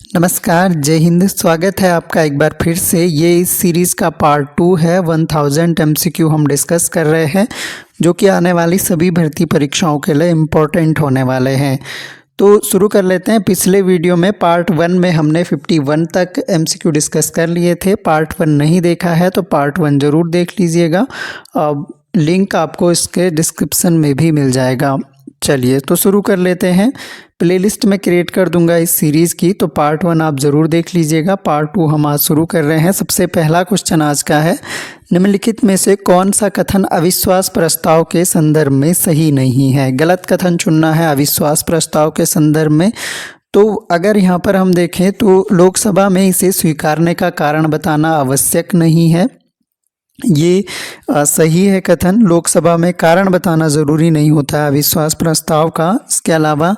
नमस्कार, जय हिंद। स्वागत है आपका एक बार फिर से। ये इस सीरीज़ का पार्ट 2 है। 1000 MCQ हम डिस्कस कर रहे हैं, जो कि आने वाली सभी भर्ती परीक्षाओं के लिए इम्पोर्टेंट होने वाले हैं। तो शुरू कर लेते हैं। पिछले वीडियो में पार्ट 1 में हमने 51 तक MCQ डिस्कस कर लिए थे। पार्ट 1 नहीं देखा है तो पार्ट 1 ज़रूर देख लीजिएगा। लिंक आपको इसके डिस्क्रिप्शन में भी मिल जाएगा। चलिए तो शुरू कर लेते हैं। प्लेलिस्ट में क्रिएट कर दूंगा इस सीरीज़ की, तो पार्ट 1 आप ज़रूर देख लीजिएगा। पार्ट 2 हम आज शुरू कर रहे हैं। सबसे पहला क्वेश्चन आज का है, निम्नलिखित में से कौन सा कथन अविश्वास प्रस्ताव के संदर्भ में सही नहीं है? गलत कथन चुनना है अविश्वास प्रस्ताव के संदर्भ में। तो अगर यहाँ पर हम देखें तो लोकसभा में इसे स्वीकारने का कारण बताना आवश्यक नहीं है। ये सही है कथन। लोकसभा में कारण बताना ज़रूरी नहीं होता है अविश्वास प्रस्ताव का। इसके अलावा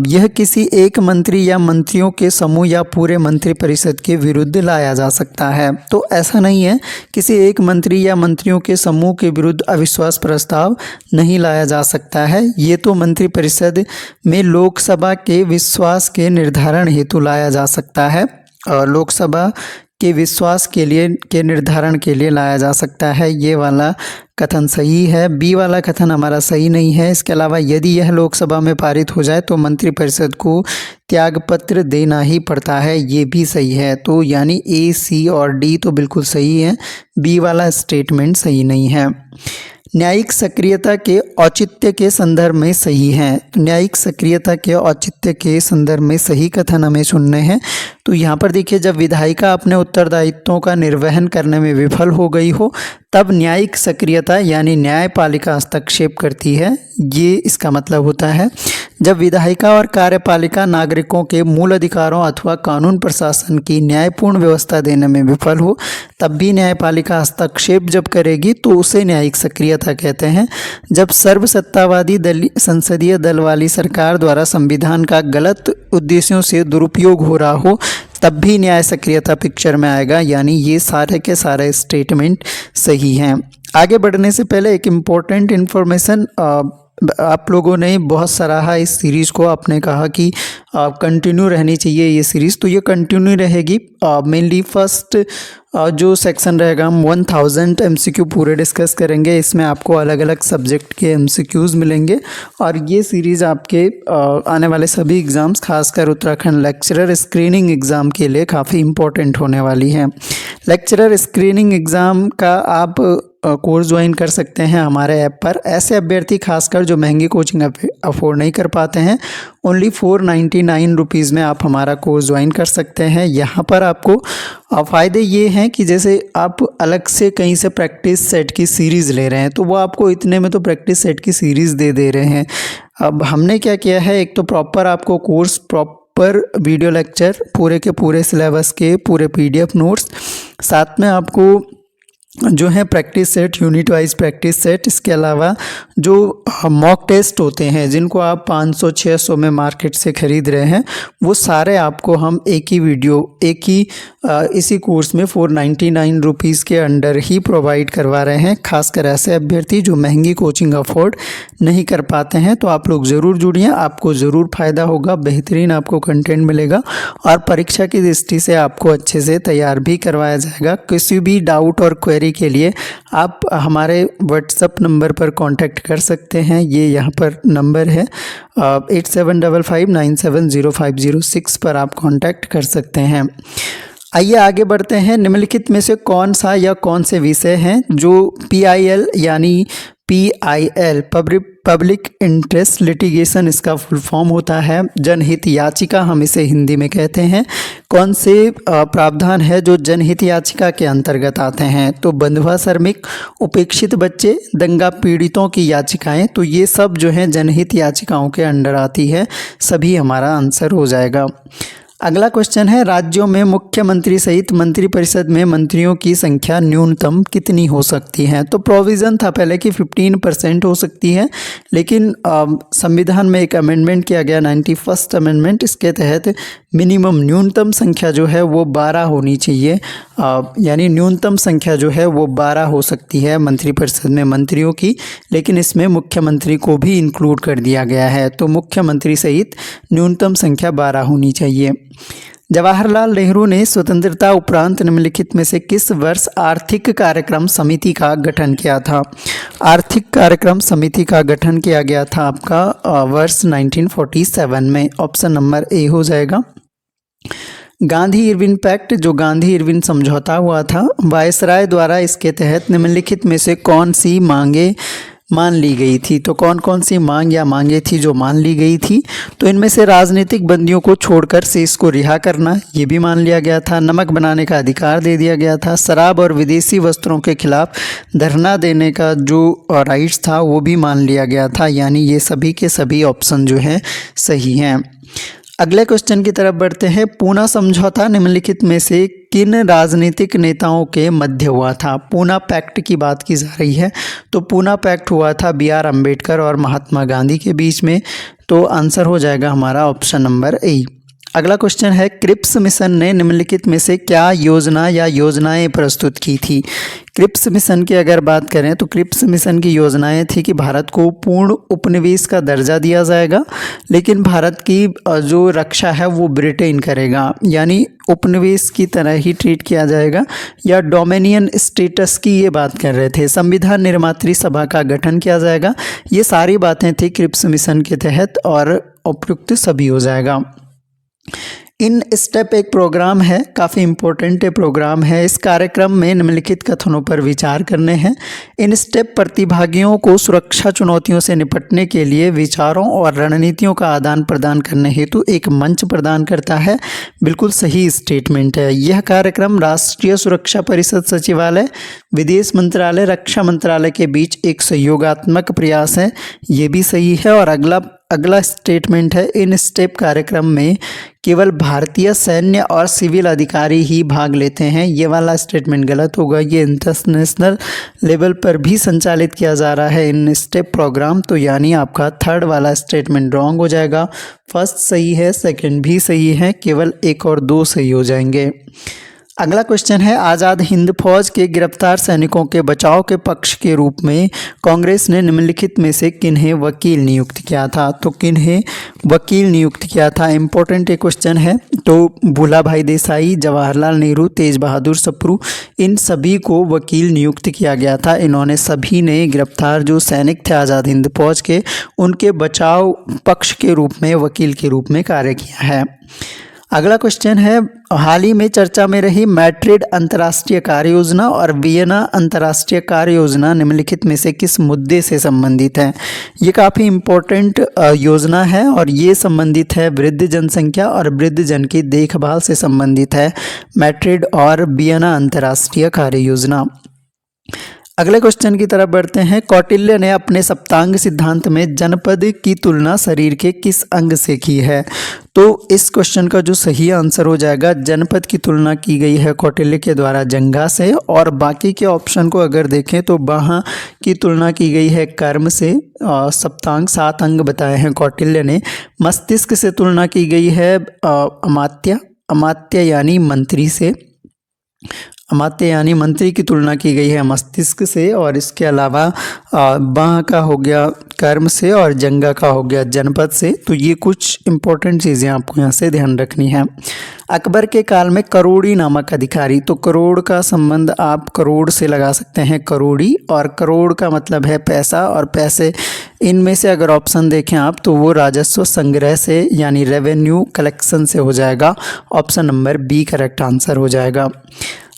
यह किसी एक मंत्री या मंत्रियों के समूह या पूरे मंत्रिपरिषद के विरुद्ध लाया जा सकता है। तो ऐसा नहीं है, किसी एक मंत्री या मंत्रियों के समूह के विरुद्ध अविश्वास प्रस्ताव नहीं लाया जा सकता है। ये तो मंत्रिपरिषद में लोकसभा के विश्वास के निर्धारण हेतु लाया जा सकता है। लोकसभा के विश्वास के निर्धारण के लिए लाया जा सकता है। ये वाला कथन सही है। बी वाला कथन हमारा सही नहीं है। इसके अलावा यदि यह लोकसभा में पारित हो जाए तो मंत्रिपरिषद को त्यागपत्र देना ही पड़ता है, ये भी सही है। तो यानी ए, सी और डी तो बिल्कुल सही है। बी वाला स्टेटमेंट सही नहीं है। न्यायिक सक्रियता के औचित्य के संदर्भ में सही है। तो न्यायिक सक्रियता के औचित्य के संदर्भ में सही कथन हमें चुनने हैं। तो यहाँ पर देखिए, जब विधायिका अपने उत्तरदायित्वों का निर्वहन करने में विफल हो गई हो तब न्यायिक सक्रियता यानी न्यायपालिका हस्तक्षेप करती है, ये इसका मतलब होता है। जब विधायिका और कार्यपालिका नागरिकों के मूल अधिकारों अथवा कानून प्रशासन की न्यायपूर्ण व्यवस्था देने में विफल हो तब भी न्यायपालिका हस्तक्षेप जब करेगी तो उसे न्यायिक सक्रियता कहते हैं। जब सर्वसत्तावादी संसदीय दल वाली सरकार द्वारा संविधान का गलत उद्देश्यों से दुरुपयोग हो रहा हो तब भी न्याय सक्रियता पिक्चर में आएगा। यानी ये सारे के सारे स्टेटमेंट सही हैं। आगे बढ़ने से पहले एक इम्पोर्टेंट इन्फॉर्मेशन, आप लोगों ने बहुत सराहा इस सीरीज़ को। आपने कहा कि कंटिन्यू रहनी चाहिए ये सीरीज़, तो ये कंटिन्यू रहेगी। मेनली फर्स्ट जो सेक्शन रहेगा हम 1000 MCQ पूरे डिस्कस करेंगे। इसमें आपको अलग अलग सब्जेक्ट के MCQs मिलेंगे और ये सीरीज़ आपके आने वाले सभी एग्ज़ाम्स, खासकर उत्तराखंड लेक्चरर स्क्रीनिंग एग्ज़ाम के लिए काफ़ी इम्पोर्टेंट होने वाली है। लेक्चरर स्क्रीनिंग एग्ज़ाम का आप कोर्स ज्वाइन कर सकते हैं हमारे ऐप पर। ऐसे अभ्यर्थी खासकर जो महंगी कोचिंग अफोर्ड नहीं कर पाते हैं, ओनली 499 रुपीज़ में आप हमारा कोर्स ज्वाइन कर सकते हैं। यहाँ पर आपको फ़ायदे ये हैं कि जैसे आप अलग से कहीं से प्रैक्टिस सेट की सीरीज़ ले रहे हैं तो वो आपको इतने में तो प्रैक्टिस सेट की सीरीज़ दे रहे हैं। अब हमने क्या किया है, एक तो प्रॉपर आपको कोर्स, प्रॉपर वीडियो लेक्चर, पूरे के पूरे सिलेबस के पूरे PDF नोट्स, साथ में आपको जो है practice set, unit wise practice set. इसके अलावा जो मॉक टेस्ट होते हैं जिनको आप 500-600 में मार्केट से ख़रीद रहे हैं, वो सारे आपको हम एक ही वीडियो, एक ही इसी कोर्स में 499 रुपीज़ के अंडर ही प्रोवाइड करवा रहे हैं। खासकर ऐसे अभ्यर्थी जो महंगी कोचिंग अफोर्ड नहीं कर पाते हैं, तो आप लोग ज़रूर जुड़िए, आपको ज़रूर फ़ायदा होगा। बेहतरीन आपको कंटेंट मिलेगा और परीक्षा की दृष्टि से आपको अच्छे से तैयार भी करवाया जाएगा। किसी भी डाउट और क्वेरी के लिए आप हमारे व्हाट्सएप नंबर पर कांटेक्ट कर सकते हैं। ये यहाँ पर नंबर है 8755970506 पर आप कांटेक्ट कर सकते हैं। आइए आगे बढ़ते हैं। निम्नलिखित में से कौन सा या कौन से विषय हैं जो PIL यानी PIL पब्लिक इंटरेस्ट लिटिगेशन, इसका फुल फॉर्म होता है जनहित याचिका, हम इसे हिंदी में कहते हैं। कौन से प्रावधान है जो जनहित याचिका के अंतर्गत आते हैं? तो बंधुआ श्रमिक, उपेक्षित बच्चे, दंगा पीड़ितों की याचिकाएं, तो ये सब जो है जनहित याचिकाओं के अंडर आती है। सभी हमारा आंसर हो जाएगा। अगला क्वेश्चन है, राज्यों में मुख्यमंत्री सहित मंत्रिपरिषद में मंत्रियों की संख्या न्यूनतम कितनी हो सकती है? तो प्रोविज़न था पहले कि 15% हो सकती है, लेकिन संविधान में एक अमेंडमेंट किया गया, 91st अमेंडमेंट, इसके तहत मिनिमम न्यूनतम संख्या जो है वो 12 होनी चाहिए। यानी न्यूनतम संख्या जो है वो 12 हो सकती है मंत्रिपरिषद में मंत्रियों की, लेकिन इसमें मुख्यमंत्री को भी इंक्लूड कर दिया गया है। तो मुख्यमंत्री सहित न्यूनतम संख्या 12 होनी चाहिए। जवाहरलाल नेहरू ने स्वतंत्रता उपरांत निम्नलिखित में से किस वर्ष आर्थिक कार्यक्रम समिति का गठन किया था? आर्थिक कार्यक्रम समिति का गठन किया गया था आपका वर्ष 1947 में। ऑप्शन नंबर ए हो जाएगा। गांधी इरविन पैक्ट, जो गांधी इरविन समझौता हुआ था, वायसराय द्वारा इसके तहत निम्नलिखित में से कौन सी मांगे मान ली गई थी? तो कौन कौन सी मांग या मांगे थी जो मान ली गई थी? तो इनमें से राजनीतिक बंदियों को छोड़कर शेष को रिहा करना, ये भी मान लिया गया था। नमक बनाने का अधिकार दे दिया गया था। शराब और विदेशी वस्त्रों के खिलाफ धरना देने का जो राइट्स था वो भी मान लिया गया था। यानी ये सभी के सभी ऑप्शन जो हैं सही हैं। अगले क्वेश्चन की तरफ बढ़ते हैं। पूना समझौता निम्नलिखित में से किन राजनीतिक नेताओं के मध्य हुआ था? पूना पैक्ट की बात की जा रही है। तो पूना पैक्ट हुआ था BR अम्बेडकर और महात्मा गांधी के बीच में। तो आंसर हो जाएगा हमारा ऑप्शन नंबर ए। अगला क्वेश्चन है, क्रिप्स मिशन ने निम्नलिखित में से क्या योजना या योजनाएं प्रस्तुत की थी? क्रिप्स मिशन की अगर बात करें तो क्रिप्स मिशन की योजनाएं थी कि भारत को पूर्ण उपनिवेश का दर्जा दिया जाएगा, लेकिन भारत की जो रक्षा है वो ब्रिटेन करेगा, यानी उपनिवेश की तरह ही ट्रीट किया जाएगा, या डोमिनियन स्टेटस की ये बात कर रहे थे। संविधान निर्मात्री सभा का गठन किया जाएगा। ये सारी बातें थी क्रिप्स मिशन के तहत और उपयुक्त सभी हो जाएगा। इन स्टेप एक प्रोग्राम है, काफ़ी इम्पोर्टेंट प्रोग्राम है। इस कार्यक्रम में निम्नलिखित कथनों पर विचार करने हैं। इन स्टेप प्रतिभागियों को सुरक्षा चुनौतियों से निपटने के लिए विचारों और रणनीतियों का आदान प्रदान करने हेतु एक मंच प्रदान करता है। बिल्कुल सही स्टेटमेंट है। यह कार्यक्रम राष्ट्रीय सुरक्षा परिषद सचिवालय, विदेश मंत्रालय, रक्षा मंत्रालय के बीच एक सहयोगात्मक प्रयास है। ये भी सही है। और अगला स्टेटमेंट है, इन स्टेप कार्यक्रम में केवल भारतीय सैन्य और सिविल अधिकारी ही भाग लेते हैं। ये वाला स्टेटमेंट गलत होगा। ये इंटरनेशनल लेवल पर भी संचालित किया जा रहा है इन स्टेप प्रोग्राम। तो यानी आपका थर्ड वाला स्टेटमेंट रॉन्ग हो जाएगा। फर्स्ट सही है, सेकंड भी सही है, केवल एक और दो सही हो जाएंगे। अगला क्वेश्चन है, आज़ाद हिंद फौज के गिरफ्तार सैनिकों के बचाव के पक्ष के रूप में कांग्रेस ने निम्नलिखित में से किन्हें वकील नियुक्त किया था? तो किन्हें वकील नियुक्त किया था? इम्पोर्टेंट एक क्वेश्चन है। तो भूला भाई देसाई, जवाहरलाल नेहरू, तेज बहादुर सप्रू, इन सभी को वकील नियुक्त किया गया था। इन्होंने सभी ने गिरफ्तार जो सैनिक थे आज़ाद हिंद फौज के, उनके बचाव पक्ष के रूप में वकील के रूप में कार्य किया है। अगला क्वेश्चन है, हाल ही में चर्चा में रही मैड्रिड अंतर्राष्ट्रीय कार्य योजना और वियना अंतर्राष्ट्रीय कार्य योजना निम्नलिखित में से किस मुद्दे से संबंधित है? ये काफ़ी इम्पोर्टेंट योजना है और ये संबंधित है वृद्ध जनसंख्या और वृद्ध जन की देखभाल से संबंधित है मैड्रिड और वियना अंतर्राष्ट्रीय कार्य योजना। अगले क्वेश्चन की तरफ बढ़ते हैं। कौटिल्य ने अपने सप्तांग सिद्धांत में जनपद की तुलना शरीर के किस अंग से की है? तो इस क्वेश्चन का जो सही आंसर हो जाएगा, जनपद की तुलना की गई है कौटिल्य के द्वारा जंघा से। और बाकी के ऑप्शन को अगर देखें तो बाह की तुलना की गई है कर्म से। सप्तांग 7 अंग बताए हैं कौटिल्य ने। मस्तिष्क से तुलना की गई है अमात्य यानी मंत्री से। अमात्य यानी मंत्री की तुलना की गई है मस्तिष्क से। और इसके अलावा बाह का हो गया कर्म से और जंघा का हो गया जनपद से। तो ये कुछ इंपॉर्टेंट चीज़ें आपको यहाँ से ध्यान रखनी है। अकबर के काल में करोड़ी नामक अधिकारी, तो करोड़ का संबंध आप करोड़ से लगा सकते हैं, करोड़ी, और करोड़ का मतलब है पैसा, और पैसे इनमें से अगर ऑप्शन देखें आप तो वो राजस्व संग्रह से यानी रेवेन्यू कलेक्शन से हो जाएगा। Option number B correct answer हो जाएगा।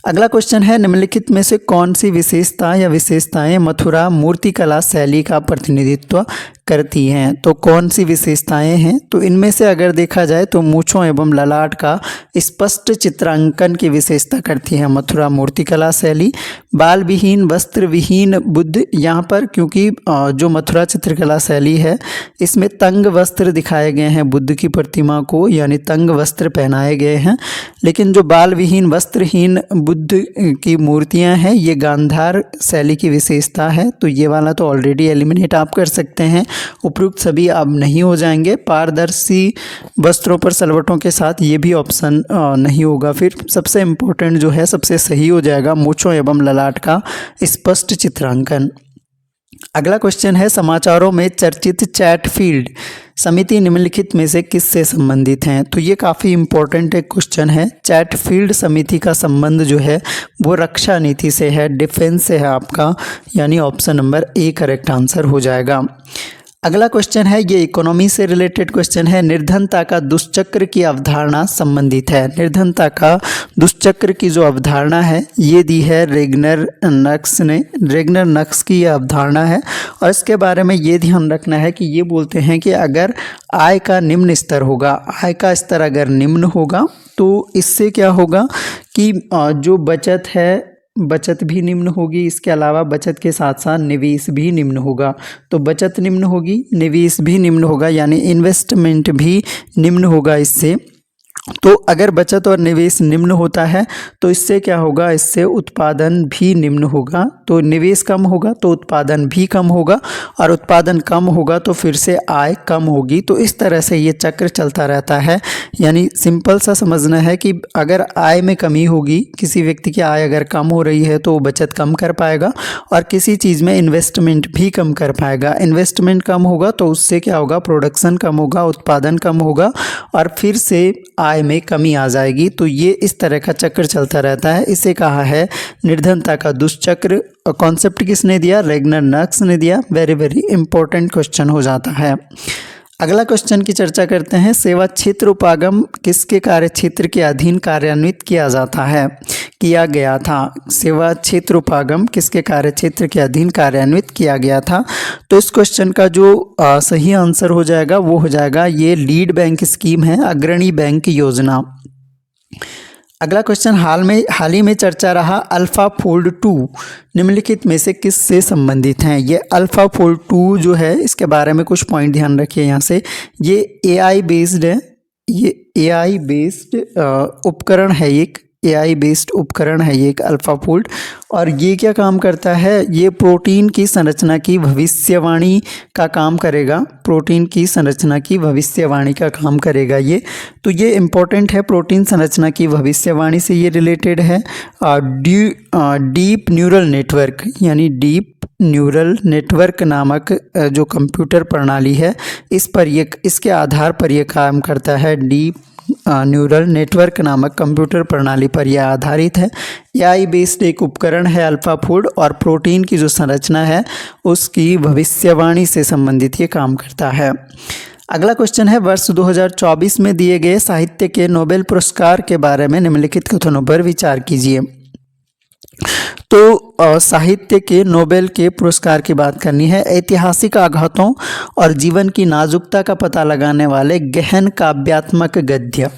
अगला क्वेश्चन है, निम्नलिखित में से कौन सी विशेषता या विशेषताएं मथुरा मूर्तिकला शैली का प्रतिनिधित्व करती हैं? तो कौन सी विशेषताएं हैं? तो इनमें से अगर देखा जाए तो मूंछों एवं ललाट का स्पष्ट चित्रांकन की विशेषता करती है मथुरा मूर्तिकला शैली। बाल विहीन वस्त्र विहीन बुद्ध, यहाँ पर क्योंकि जो मथुरा चित्रकला शैली है इसमें तंग वस्त्र दिखाए गए हैं बुद्ध की प्रतिमा को, यानी तंग वस्त्र पहनाए गए हैं। लेकिन जो बाल विहीन वस्त्रहीन बुद्ध की मूर्तियां हैं ये गांधार शैली की विशेषता है। तो ये वाला तो ऑलरेडी एलिमिनेट आप कर सकते हैं। उपयुक्त सभी अब नहीं हो जाएंगे। पारदर्शी वस्त्रों पर सलवटों के साथ ये भी ऑप्शन नहीं होगा। फिर सबसे इम्पोर्टेंट जो है सबसे सही हो जाएगा मूंछों एवं ललाट का स्पष्ट चित्रांकन। अगला क्वेश्चन है, समाचारों में चर्चित चैटफील्ड समिति निम्नलिखित में से किससे संबंधित हैं? तो ये काफ़ी इम्पोर्टेंट एक क्वेश्चन है। चैटफील्ड समिति का संबंध जो है वो रक्षा नीति से है, डिफेंस से है आपका, यानी option number A correct answer हो जाएगा। अगला क्वेश्चन है, ये इकोनॉमी से रिलेटेड क्वेश्चन है। निर्धनता का दुष्चक्र की अवधारणा संबंधित है। निर्धनता का दुष्चक्र की जो अवधारणा है ये दी है रेगनर नक्स ने। रेगनर नक्स की ये अवधारणा है और इसके बारे में ये ध्यान रखना है कि ये बोलते हैं कि अगर आय का निम्न स्तर होगा, आय का स्तर अगर निम्न होगा तो इससे क्या होगा कि जो बचत है, बचत भी निम्न होगी। इसके अलावा बचत के साथ साथ निवेश भी निम्न होगा। तो बचत निम्न होगी, निवेश भी निम्न होगा, यानी इन्वेस्टमेंट भी निम्न होगा इससे। तो अगर बचत और निवेश निम्न होता है तो इससे क्या होगा, इससे उत्पादन भी निम्न होगा। तो निवेश कम होगा तो उत्पादन भी कम होगा और उत्पादन कम होगा तो फिर से आय कम होगी। तो इस तरह से ये चक्र चलता रहता है। यानी सिंपल सा समझना है कि अगर आय में कमी होगी, किसी व्यक्ति की आय अगर कम हो रही है तो वो बचत कम कर पाएगा और किसी चीज़ में इन्वेस्टमेंट भी कम कर पाएगा। इन्वेस्टमेंट कम होगा तो उससे क्या होगा, प्रोडक्शन कम होगा, उत्पादन कम होगा और फिर से आय में कमी आ जाएगी। तो ये इस तरह का चक्र चलता रहता है। इसे कहा है निर्धनता का दुष्चक्र। कॉन्सेप्ट किसने दिया? रेगनर नक्स ने दिया। वेरी वेरी इंपॉर्टेंट क्वेश्चन हो जाता है। अगला क्वेश्चन की चर्चा करते हैं। सेवा क्षेत्र उपागम किसके कार्य क्षेत्र के अधीन कार्यान्वित किया जाता है, किया गया था? सेवा क्षेत्र उपागम किसके कार्य क्षेत्र के अधीन कार्यान्वित किया गया था? तो इस क्वेश्चन का जो सही आंसर हो जाएगा वो हो जाएगा ये लीड बैंक स्कीम है, अग्रणी बैंक योजना। अगला क्वेश्चन, हाल ही में चर्चा रहा अल्फा फोल्ड 2 निम्नलिखित में से किससे संबंधित हैं? ये अल्फा फोल्ड 2 जो है इसके बारे में कुछ पॉइंट ध्यान रखिए यहाँ से। ये एआई बेस्ड है, ये एआई बेस्ड उपकरण है, एक एआई बेस्ड उपकरण है ये एक अल्फा फोल्ड। और ये क्या काम करता है? ये प्रोटीन की संरचना की भविष्यवाणी का काम करेगा। प्रोटीन की संरचना की भविष्यवाणी का काम करेगा ये। तो ये इम्पोर्टेंट है, प्रोटीन संरचना की भविष्यवाणी से ये रिलेटेड है। डीप न्यूरल नेटवर्क, यानी डीप न्यूरल नेटवर्क नामक जो कंप्यूटर प्रणाली है इसके आधार पर यह काम करता है। डीप न्यूरल नेटवर्क नामक कंप्यूटर प्रणाली पर यह आधारित है। एआई बेस्ड एक उपकरण है अल्फा फोल्ड और प्रोटीन की जो संरचना है उसकी भविष्यवाणी से संबंधित ये काम करता है। अगला क्वेश्चन है, वर्ष 2024 में दिए गए साहित्य के नोबेल पुरस्कार के बारे में निम्नलिखित कथनों पर विचार कीजिए। तो साहित्य के नोबेल के पुरस्कार की बात करनी है। ऐतिहासिक आघातों और जीवन की नाजुकता का पता लगाने वाले गहन काव्यात्मक गद्य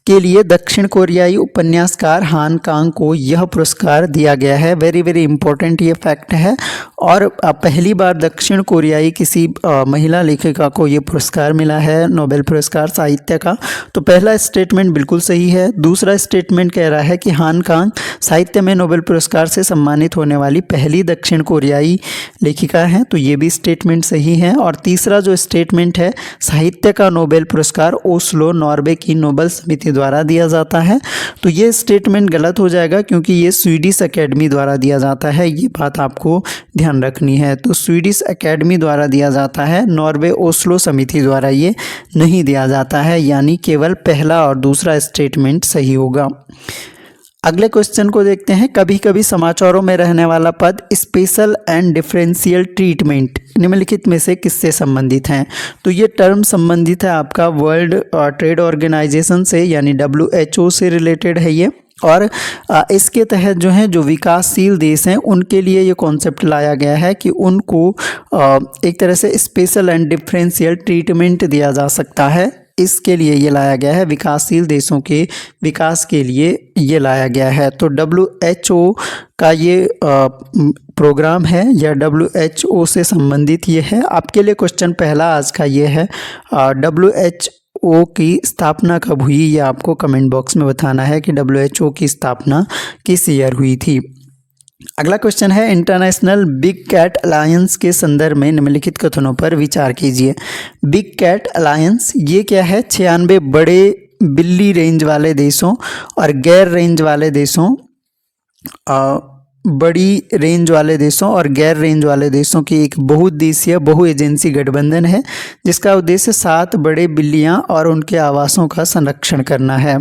के लिए दक्षिण कोरियाई उपन्यासकार हान कांग को यह पुरस्कार दिया गया है। वेरी वेरी इंपॉर्टेंट ये फैक्ट है। और पहली बार दक्षिण कोरियाई किसी महिला लेखिका को ये पुरस्कार मिला है, नोबेल पुरस्कार साहित्य का। तो पहला स्टेटमेंट बिल्कुल सही है। दूसरा स्टेटमेंट कह रहा है कि हान कांग साहित्य में नोबेल पुरस्कार से सम्मानित होने वाली पहली दक्षिण कोरियाई लेखिका हैं, तो ये भी स्टेटमेंट सही है। और तीसरा जो स्टेटमेंट है, साहित्य का नोबेल पुरस्कार ओस्लो नॉर्वे की नोबेल समिति द्वारा दिया जाता है, तो ये स्टेटमेंट गलत हो जाएगा क्योंकि ये स्वीडिश एकेडमी द्वारा दिया जाता है। ये बात आपको ध्यान रखनी है। तो स्वीडिश एकेडमी द्वारा दिया जाता है, नॉर्वे ओस्लो समिति द्वारा ये नहीं दिया जाता है, यानी केवल पहला और दूसरा स्टेटमेंट सही होगा। अगले क्वेश्चन को देखते हैं। कभी कभी समाचारों में रहने वाला पद स्पेशल एंड डिफरेंशियल ट्रीटमेंट निम्नलिखित में से किससे संबंधित हैं? तो ये टर्म संबंधित है आपका वर्ल्ड ट्रेड ऑर्गेनाइजेशन से, यानी WHO से रिलेटेड है ये। और इसके तहत जो है जो विकासशील देश हैं उनके लिए ये कॉन्सेप्ट लाया गया है कि उनको एक तरह से स्पेशल एंड डिफरेंशियल ट्रीटमेंट दिया जा सकता है। इसके लिए ये लाया गया है, विकासशील देशों के विकास के लिए ये लाया गया है। तो WHO का ये प्रोग्राम है या WHO से संबंधित ये है। आपके लिए क्वेश्चन पहला आज का ये है, WHO की स्थापना कब हुई? ये आपको कमेंट बॉक्स में बताना है कि WHO की स्थापना किस ईयर हुई थी। अगला क्वेश्चन है, इंटरनेशनल बिग कैट अलायंस के संदर्भ में निम्नलिखित कथनों पर विचार कीजिए। बिग कैट अलायंस ये क्या है? 96 बड़े बिल्ली रेंज वाले देशों और गैर रेंज वाले देशों बड़ी रेंज वाले देशों और गैर रेंज वाले देशों की एक बहुउद्देशीय बहु एजेंसी गठबंधन है, जिसका उद्देश्य 7 बड़े बिल्लियां और उनके आवासों का संरक्षण करना है।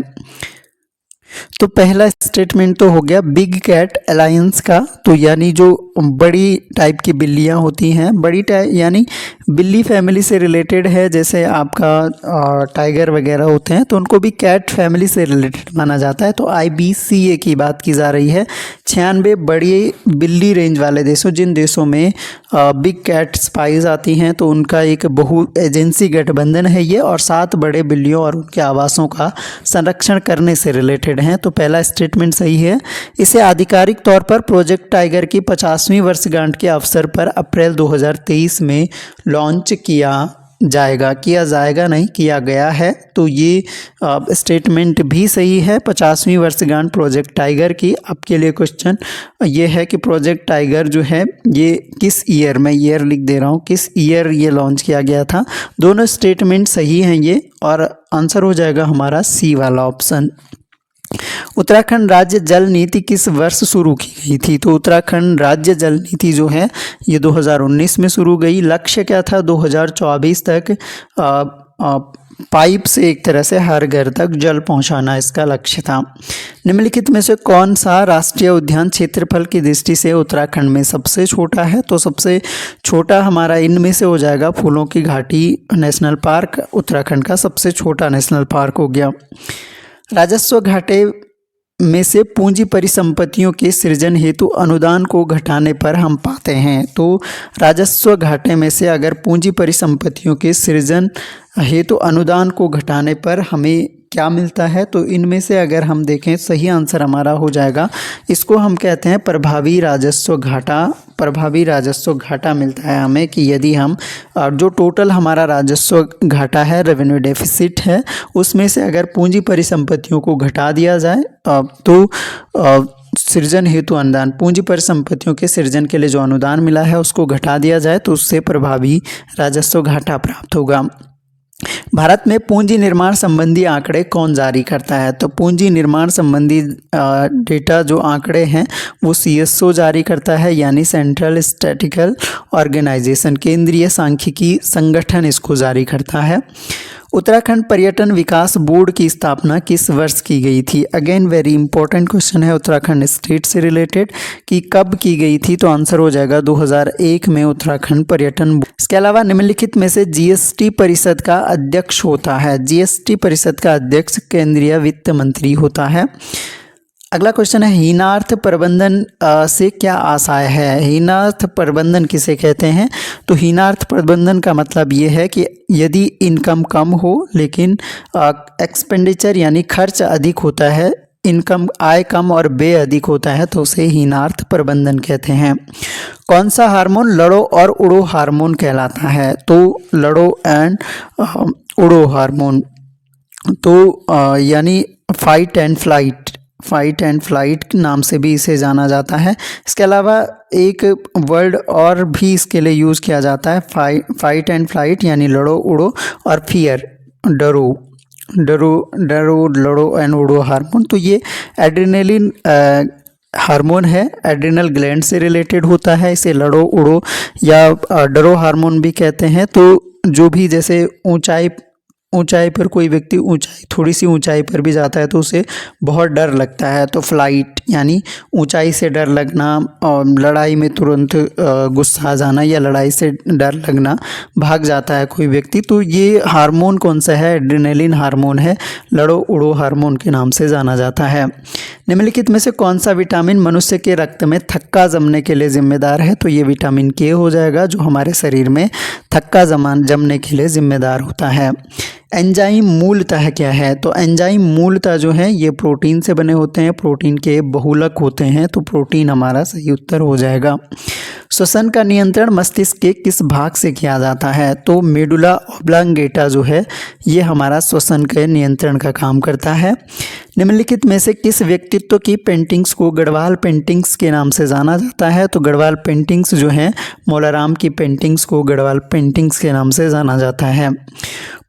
तो पहला स्टेटमेंट तो हो गया बिग कैट अलायंस का, तो यानी जो बड़ी टाइप की बिल्लियां होती हैं, बड़ी टाइप यानी बिल्ली फैमिली से रिलेटेड है, जैसे आपका टाइगर वगैरह होते हैं तो उनको भी कैट फैमिली से रिलेटेड माना जाता है। तो IBCA की बात की जा रही है 96 बड़ी बिल्ली रेंज वाले देशों, जिन देशों में बिग कैट्स पाई जाती हैं, तो उनका एक बहु एजेंसी गठबंधन है ये, और 7 बड़े बिल्लियों और उनके आवासों का संरक्षण करने से रिलेटेड हैं। तो पहला स्टेटमेंट सही है। इसे आधिकारिक तौर पर प्रोजेक्ट टाइगर की 50वीं वर्षगांठ के अवसर पर अप्रैल 2023 में लॉन्च किया जाएगा नहीं, किया गया है। तो ये स्टेटमेंट भी सही है। 50वीं वर्षगांठ प्रोजेक्ट टाइगर की। आपके लिए क्वेश्चन ये है कि प्रोजेक्ट टाइगर जो है ये किस ईयर, मैं ईयर लिख दे रहा हूँ, किस ईयर ये लॉन्च किया गया था। दोनों स्टेटमेंट सही हैं ये, और आंसर हो जाएगा हमारा सी वाला ऑप्शन। उत्तराखंड राज्य जल नीति किस वर्ष शुरू की गई थी? तो उत्तराखंड राज्य जल नीति जो है ये 2019 में शुरू गई। लक्ष्य क्या था? 2024 तक पाइप से एक तरह से हर घर तक जल पहुंचाना इसका लक्ष्य था। निम्नलिखित में से कौन सा राष्ट्रीय उद्यान क्षेत्रफल की दृष्टि से उत्तराखंड में सबसे छोटा है? तो सबसे छोटा हमारा इनमें से हो जाएगा फूलों की घाटी नेशनल पार्क, उत्तराखंड का सबसे छोटा नेशनल पार्क हो गया। राजस्व घाटे में से पूंजी परिसंपत्तियों के सृजन हेतु अनुदान को घटाने पर हम पाते हैं। तो राजस्व घाटे में से अगर पूंजी परिसंपत्तियों के सृजन हेतु अनुदान को घटाने पर हमें क्या मिलता है? तो इनमें से अगर हम देखें, सही आंसर हमारा हो जाएगा, इसको हम कहते हैं प्रभावी राजस्व घाटा। प्रभावी राजस्व घाटा मिलता है हमें कि यदि हम जो टोटल हमारा राजस्व घाटा है, रेवेन्यू डेफिसिट है, उसमें से अगर पूंजी परिसंपत्तियों को घटा दिया जाए तो सृजन हेतु अनुदान, पूंजी परिसंपत्तियों के सृजन के लिए जो अनुदान मिला है उसको घटा दिया जाए तो उससे प्रभावी राजस्व घाटा प्राप्त होगा। भारत में पूंजी निर्माण संबंधी आंकड़े कौन जारी करता है? तो पूंजी निर्माण संबंधी डेटा जो आंकड़े हैं वो CSO जारी करता है, यानी सेंट्रल स्टैटिस्टिकल ऑर्गेनाइजेशन, केंद्रीय सांख्यिकी संगठन इसको जारी करता है। उत्तराखंड पर्यटन विकास बोर्ड की स्थापना किस वर्ष की गई थी? अगेन वेरी इंपॉर्टेंट क्वेश्चन है उत्तराखंड स्टेट से रिलेटेड कि कब की गई थी। तो आंसर हो जाएगा 2001 में उत्तराखंड पर्यटन बोर्ड। इसके अलावा निम्नलिखित में से GST परिषद का अध्यक्ष होता है। GST परिषद का अध्यक्ष केंद्रीय वित्त मंत्री होता है। अगला क्वेश्चन है हीनार्थ प्रबंधन से क्या आशय है? हीनार्थ प्रबंधन किसे कहते हैं? तो हीनार्थ प्रबंधन का मतलब ये है कि यदि इनकम कम हो लेकिन एक्सपेंडिचर यानी खर्च अधिक होता है, इनकम आय कम और व्यय अधिक होता है, तो उसे हीनार्थ प्रबंधन कहते हैं। कौन सा हार्मोन लड़ो और उड़ो हार्मोन कहलाता है? तो लड़ो एंड उड़ो हार्मोन, तो यानी फाइट एंड फ्लाइट नाम से भी इसे जाना जाता है। इसके अलावा एक वर्ड और भी इसके लिए यूज़ किया जाता है, फाइट एंड फ्लाइट यानी लड़ो उड़ो, और फियर डरो लड़ो एंड उड़ो हार्मोन। तो ये एड्रेनलिन हार्मोन है, एड्रिनल ग्लैंड से रिलेटेड होता है। इसे लड़ो उड़ो या डरो हार्मोन भी कहते हैं। तो जो भी जैसे ऊंचाई पर कोई व्यक्ति थोड़ी सी ऊंचाई पर भी जाता है तो उसे बहुत डर लगता है, तो फ्लाइट यानी ऊंचाई से डर लगना, और लड़ाई में तुरंत गुस्सा आ जाना या लड़ाई से डर लगना, भाग जाता है कोई व्यक्ति, तो ये हार्मोन कौन सा है? एड्रेनलिन हार्मोन है, लड़ो उड़ो हार्मोन के नाम से जाना जाता है। निम्नलिखित में से कौन सा विटामिन मनुष्य के रक्त में थक्का जमने के लिए जिम्मेदार है? तो ये विटामिन K हो जाएगा, जो हमारे शरीर में थक्का जमने के लिए जिम्मेदार होता है। एंजाइम मूलतः क्या है? तो एंजाइम मूलतः जो है ये प्रोटीन से बने होते हैं, प्रोटीन के बहुलक होते हैं, तो प्रोटीन हमारा सही उत्तर हो जाएगा। श्वसन का नियंत्रण मस्तिष्क के किस भाग से किया जाता है? तो मेडुला ऑब्लांगेटा जो है ये हमारा श्वसन के नियंत्रण का काम करता है। निम्नलिखित में से किस व्यक्तित्व की पेंटिंग्स को गढ़वाल पेंटिंग्स के नाम से जाना जाता है? तो गढ़वाल पेंटिंग्स जो है मौलाराम की पेंटिंग्स को गढ़वाल पेंटिंग्स के नाम से जाना जाता है।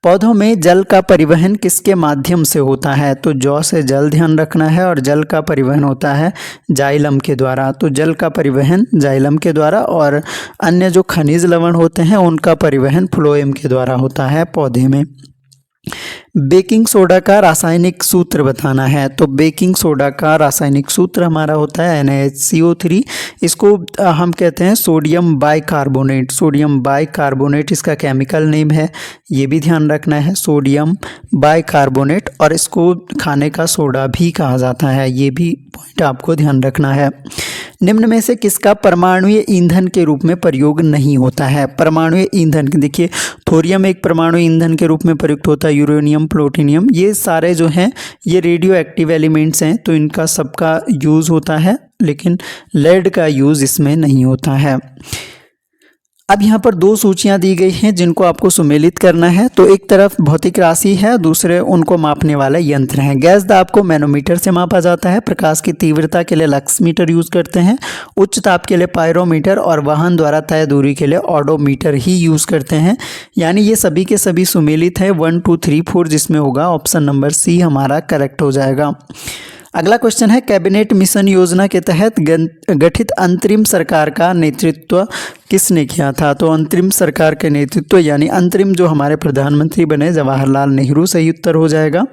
पौधों में जल का परिवहन किसके माध्यम से होता है? तो जौ से जल ध्यान रखना है, और जल का परिवहन होता है जाइलम के द्वारा। तो जल का परिवहन जाइलम के द्वारा, और अन्य जो खनिज लवण होते हैं उनका परिवहन फ्लोएम के द्वारा होता है पौधे में। बेकिंग सोडा का रासायनिक सूत्र बताना है। तो बेकिंग सोडा का रासायनिक सूत्र हमारा होता है NaHCO3। इसको हम कहते हैं सोडियम बाइकार्बोनेट। सोडियम बाइकार्बोनेट इसका केमिकल नेम है, ये भी ध्यान रखना है, सोडियम बाइकार्बोनेट। और इसको खाने का सोडा भी कहा जाता है, ये भी पॉइंट आपको ध्यान रखना है। निम्न में से किसका परमाणुीय ईंधन के रूप में प्रयोग नहीं होता है? परमाणुीय ईंधन, देखिए थोरियम एक परमाणु ईंधन के रूप में प्रयुक्त होता है, यूरेनियम, प्लूटोनियम, ये सारे जो हैं ये रेडियो एक्टिव एलिमेंट्स हैं, तो इनका सबका यूज़ होता है, लेकिन लेड का यूज़ इसमें नहीं होता है। अब यहाँ पर दो सूचियाँ दी गई हैं जिनको आपको सुमेलित करना है। तो एक तरफ भौतिक राशि है, दूसरे उनको मापने वाले यंत्र हैं। गैस दाब को मैनोमीटर से मापा जाता है, प्रकाश की तीव्रता के लिए लक्स मीटर यूज़ करते हैं, उच्च ताप के लिए पायरोमीटर, और वाहन द्वारा तय दूरी के लिए ऑडोमीटर ही यूज़ करते हैं। यानी ये सभी के सभी सुमेलित हैं 1 2 3 4, जिसमें होगा ऑप्शन नंबर सी हमारा करेक्ट हो जाएगा। अगला क्वेश्चन है, कैबिनेट मिशन योजना के तहत गठित अंतरिम सरकार का नेतृत्व किसने किया था? तो अंतरिम सरकार के नेतृत्व यानी अंतरिम जो हमारे प्रधानमंत्री बने जवाहरलाल नेहरू, सही उत्तर हो जाएगा।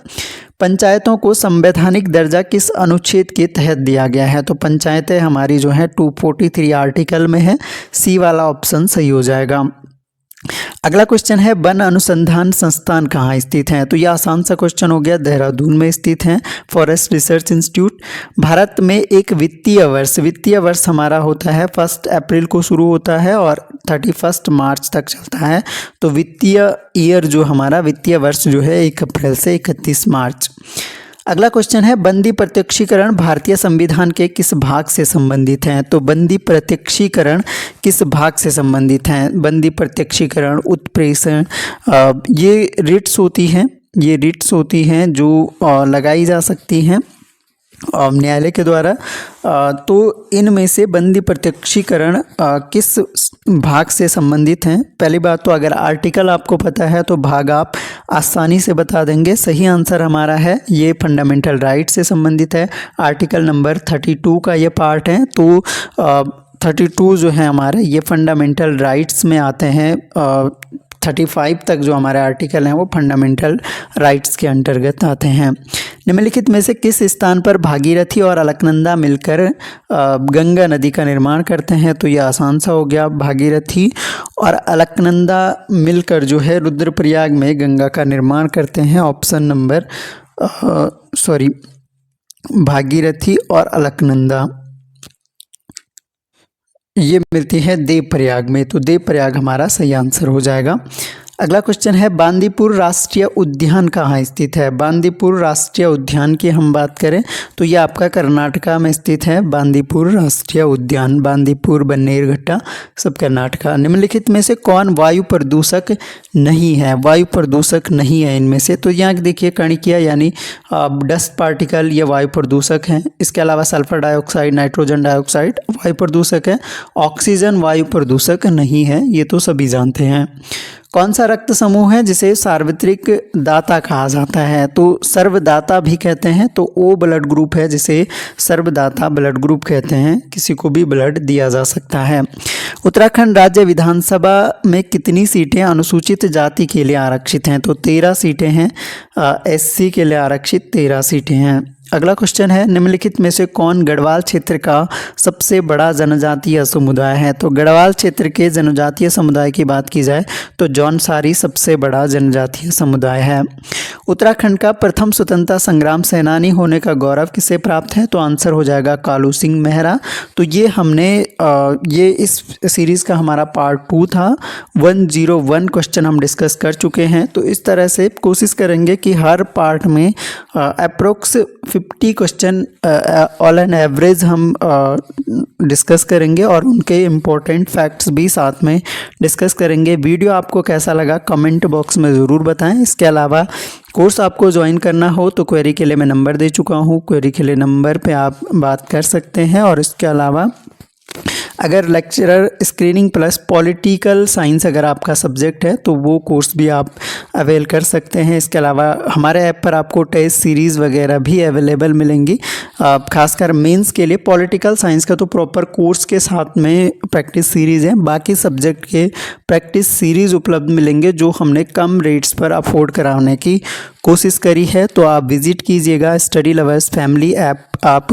पंचायतों को संवैधानिक दर्जा किस अनुच्छेद के तहत दिया गया है? तो पंचायतें हमारी जो है 243 आर्टिकल में है, सी वाला ऑप्शन सही हो जाएगा। अगला क्वेश्चन है, वन अनुसंधान संस्थान कहाँ स्थित हैं? तो यह आसान सा क्वेश्चन हो गया, देहरादून में स्थित हैं, फॉरेस्ट रिसर्च इंस्टीट्यूट। भारत में एक वित्तीय वर्ष हमारा होता है 1 अप्रैल को शुरू होता है और 31 मार्च तक चलता है। तो वित्तीय ईयर जो हमारा वित्तीय वर्ष जो है 1 अप्रैल से 31 मार्च। अगला क्वेश्चन है, बंदी प्रत्यक्षीकरण भारतीय संविधान के किस भाग से संबंधित हैं? तो बंदी प्रत्यक्षीकरण किस भाग से संबंधित हैं? बंदी प्रत्यक्षीकरण, उत्प्रेषण, ये रिट्स होती हैं जो लगाई जा सकती हैं न्यायालय के द्वारा। तो इनमें से बंदी प्रत्यक्षीकरण किस भाग से संबंधित हैं? पहली बात तो अगर आर्टिकल आपको पता है तो भाग आप आसानी से बता देंगे। सही आंसर हमारा है ये फंडामेंटल राइट से संबंधित है, आर्टिकल नंबर 32 का ये पार्ट है। तो 32 जो है हमारे ये फंडामेंटल राइट्स में आते हैं। 35 तक जो हमारे आर्टिकल हैं वो फंडामेंटल राइट्स के अंतर्गत आते हैं। निम्नलिखित में से किस स्थान पर भागीरथी और अलकनंदा मिलकर गंगा नदी का निर्माण करते हैं? तो ये आसान सा हो गया, भागीरथी और अलकनंदा मिलकर जो है रुद्रप्रयाग में गंगा का निर्माण करते हैं। ऑप्शन नंबर भागीरथी और अलकनंदा ये मिलती है देवप्रयाग में, तो देवप्रयाग हमारा सही आंसर हो जाएगा। अगला क्वेश्चन है, बांदीपुर राष्ट्रीय उद्यान कहाँ स्थित है? बांदीपुर राष्ट्रीय उद्यान की हम बात करें तो ये आपका कर्नाटका में स्थित है। बांदीपुर राष्ट्रीय उद्यान, बांदीपुर, बन्नेरघट्टा सब कर्नाटका। निम्नलिखित में से कौन वायु प्रदूषक नहीं है? वायु प्रदूषक नहीं है इनमें से। तो यहाँ देखिए कणिकिया यानी डस्ट पार्टिकल ये वायु प्रदूषक हैं। इसके अलावा सल्फर डाइऑक्साइड, नाइट्रोजन डाइऑक्साइड वायु प्रदूषक है। ऑक्सीजन वायु प्रदूषक नहीं है, ये तो सभी जानते हैं। कौन सा रक्त समूह है जिसे सार्वत्रिक दाता कहा जाता है? तो सर्वदाता भी कहते हैं। तो ओ ब्लड ग्रुप है जिसे सर्वदाता ब्लड ग्रुप कहते हैं, किसी को भी ब्लड दिया जा सकता है। उत्तराखंड राज्य विधानसभा में कितनी सीटें अनुसूचित जाति के लिए आरक्षित हैं? तो 13 सीटें हैं। SC के लिए आरक्षित 13 सीटें हैं। अगला क्वेश्चन है, निम्नलिखित में से कौन गढ़वाल क्षेत्र का सबसे बड़ा जनजातीय समुदाय है? तो गढ़वाल क्षेत्र के जनजातीय समुदाय की बात की जाए तो जौनसारी सबसे बड़ा जनजातीय समुदाय है। उत्तराखंड का प्रथम स्वतंत्रता संग्राम सेनानी होने का गौरव किसे प्राप्त है? तो आंसर हो जाएगा कालू सिंह मेहरा। तो ये हमने ये इस सीरीज़ का हमारा पार्ट 2 था। 101 क्वेश्चन हम डिस्कस कर चुके हैं। तो इस तरह से कोशिश करेंगे कि हर पार्ट में approx 50 question all an average हम डिस्कस करेंगे और उनके इम्पोर्टेंट फैक्ट्स भी साथ में डिस्कस करेंगे। वीडियो आपको कैसा लगा कमेंट बॉक्स में ज़रूर बताएं। इसके अलावा कोर्स आपको ज्वाइन करना हो तो क्वेरी के लिए मैं नंबर दे चुका हूँ, क्वेरी के लिए नंबर पे आप बात कर सकते हैं। और इसके अलावा अगर lecturer screening plus political science अगर आपका सब्जेक्ट है तो वो कोर्स भी आप अवेल कर सकते हैं। इसके अलावा हमारे ऐप पर आपको टेस्ट सीरीज़ वगैरह भी अवेलेबल मिलेंगी। खासकर मेंस के लिए पॉलिटिकल साइंस का तो प्रॉपर कोर्स के साथ में प्रैक्टिस सीरीज़ है, बाकी सब्जेक्ट के प्रैक्टिस सीरीज़ उपलब्ध मिलेंगे जो हमने कम रेट्स पर अफोर्ड कराने की कोशिश करी है। तो आप विज़िट कीजिएगा स्टडी लवर्स फैमिली ऐप, आप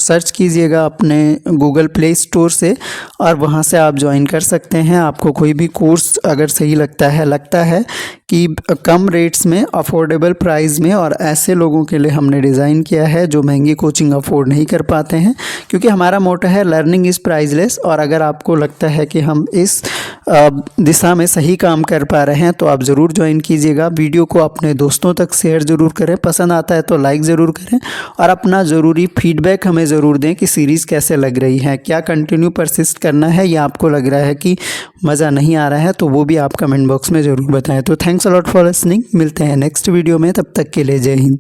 सर्च कीजिएगा अपने गूगल प्ले स्टोर से और वहां से आप ज्वाइन कर सकते हैं। आपको कोई भी कोर्स अगर सही लगता है कि कम रेट्स में अफोर्डेबल प्राइस में और ऐसे लोगों के लिए हमने डिज़ाइन किया है जो महंगी कोचिंग अफोर्ड नहीं कर पाते हैं, क्योंकि हमारा मोटो है लर्निंग इज़ प्राइसलेस। और अगर आपको लगता है कि हम इस दिशा में सही काम कर पा रहे हैं तो आप ज़रूर ज्वाइन कीजिएगा। वीडियो को अपने दोस्तों तक शेयर ज़रूर करें, पसंद आता है तो लाइक ज़रूर करें और अपना ज़रूरी फीडबैक हमें ज़रूर दें कि सीरीज़ कैसे लग रही है, क्या कंटिन्यू परसिस्ट करना है या आपको लग रहा है कि मज़ा नहीं आ रहा है, तो वो भी आप कमेंट बॉक्स में ज़रूर बताएं। तो thanks a lot for listening, मिलते हैं नेक्स्ट वीडियो में, तब तक के लिए जय हिंद।